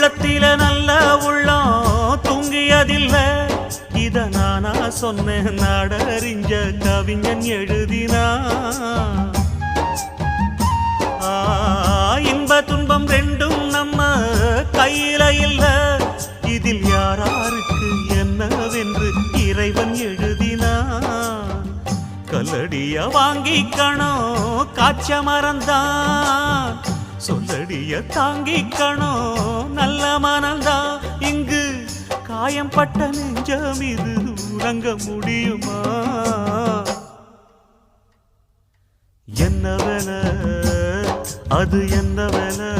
உள்ளத்தில நல்ல உள்ளம் தூங்கியதில்ல. இத நானா சொன்னேன், நாடறிஞ்ச கவிஞன் எழுதினா. இன்ப துன்பம் ரெண்டும் நம்ம கையில இல்ல. இதில் யாராருக்கு என்னவென்று இறைவன் எழுதினான். கல்லடிய வாங்கிக்கணும் காய்ச்ச மறந்தான், சொல்லடிய தாங்கிக்கணும் நல்ல மனந்தான். இங்கு காயம் பட்ட நெஞ்சம் இது உறங்க முடியுமா? என்ன வேலை அது என்ன வேலை?